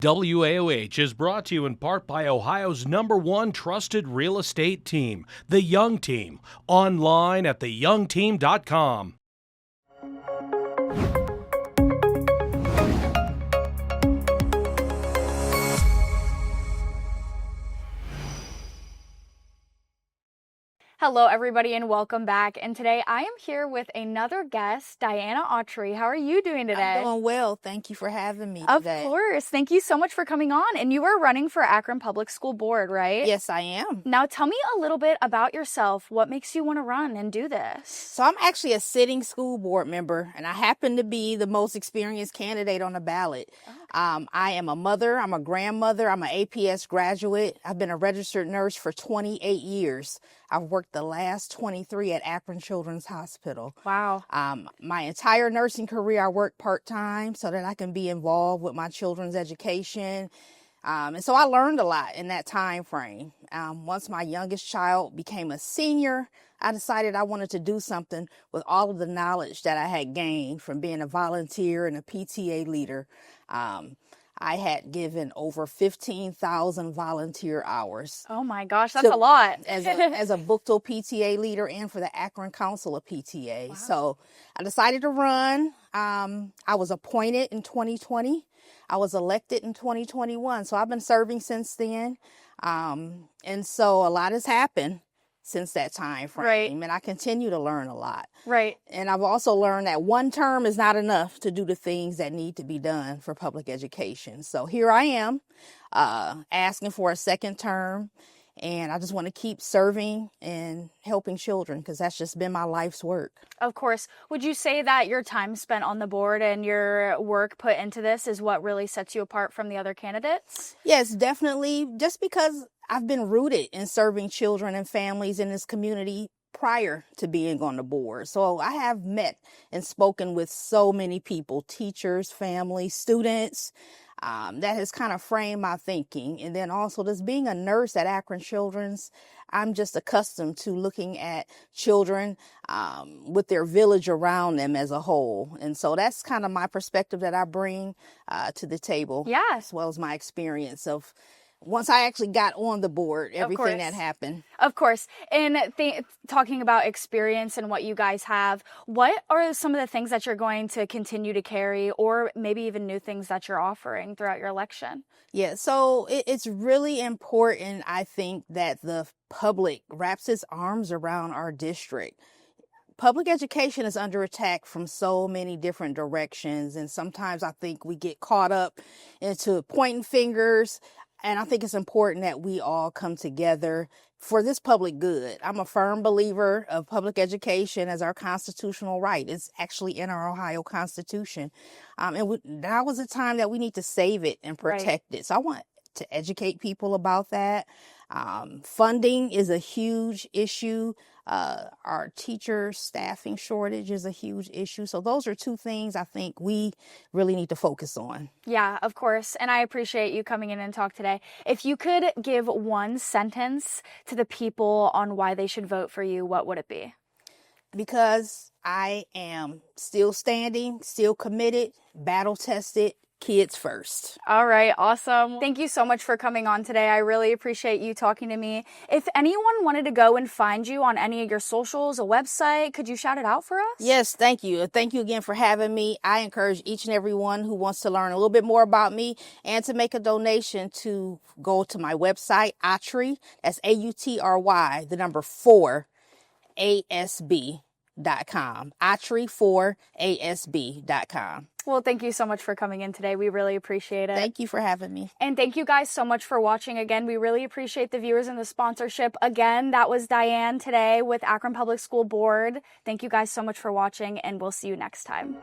WAOH is brought to you in part by Ohio's #1 trusted real estate team, The Young Team. Online at theyoungteam.com. Hello, everybody, and welcome back. And today I am here with another guest, Diana Autry. How are you doing today? I'm doing well. Thank you for having me today. Of course. Thank you so much for coming on. And you are running for Akron Public School Board, right? Yes, I am. Now, tell me a little bit about yourself. What makes you want to run and do this? So I'm actually a sitting school board member, and I happen to be the most experienced candidate on the ballot. Okay. I am a mother. I'm a grandmother. I'm an APS graduate. I've been a registered nurse for 28 years. I've worked the last 23 at Akron Children's Hospital. Wow. My entire nursing career, I worked part-time so that I can be involved with my children's education. And so I learned a lot in that time frame. Once my youngest child became a senior, I decided I wanted to do something with all of the knowledge that I had gained from being a volunteer and a PTA leader. I had given over 15,000 volunteer hours. Oh my gosh, that's a lot. as a Bookto PTA leader and for the Akron Council of PTA. Wow. So I decided to run. I was appointed in 2020. I was elected in 2021. So I've been serving since then. And so a lot has happened since that time frame. Right. And I continue to learn a lot. Right. And I've also learned that one term is not enough to do the things that need to be done for public education. So here I am, asking for a second term. And I just want to keep serving and helping children because that's just been my life's work. Of course. Would you say that your time spent on the board and your work put into this is what really sets you apart from the other candidates? Yes, definitely. Just because I've been rooted in serving children and families in this community prior to being on the board. So I have met and spoken with so many people, teachers, families, students. That has kind of framed my thinking. And then also just being a nurse at Akron Children's, I'm just accustomed to looking at children with their village around them as a whole. And so that's kind of my perspective that I bring to the table. Yeah. As well as my experience of once I actually got on the board, everything that happened. Of course. And talking about experience and what you guys have, what are some of the things that you're going to continue to carry or maybe even new things that you're offering throughout your election? Yeah, so it's really important, I think, that the public wraps its arms around our district. Public education is under attack from so many different directions. And sometimes I think we get caught up into pointing fingers. And I think it's important that we all come together for this public good. I'm a firm believer of public education as our constitutional right. It's actually in our Ohio Constitution. Now was a time that we need to save it and protect it. So I want to educate people about that. Funding is a huge issue. Our teacher staffing shortage is a huge issue. So those are two things I think we really need to focus on. Yeah, of course. And I appreciate you coming in and talk today. If you could give one sentence to the people on why they should vote for you, what would it be? Because I am still standing, still committed, battle tested, kids first. All right. Awesome. Thank you so much for coming on today. I really appreciate you talking to me. If anyone wanted to go and find you on any of your socials, a website, could you shout it out for us? Yes, thank you. Thank you again for having me. I encourage each and every one who wants to learn a little bit more about me and to make a donation to go to my website, Autry, that's AUTRY, the number 4, ASB.com. Autry4ASB.com. Well, thank you so much for coming in today. We really appreciate it. Thank you for having me. And thank you guys so much for watching. Again, we really appreciate the viewers and the sponsorship. Again, that was Diane today with Akron Public School Board. Thank you guys so much for watching, and we'll see you next time.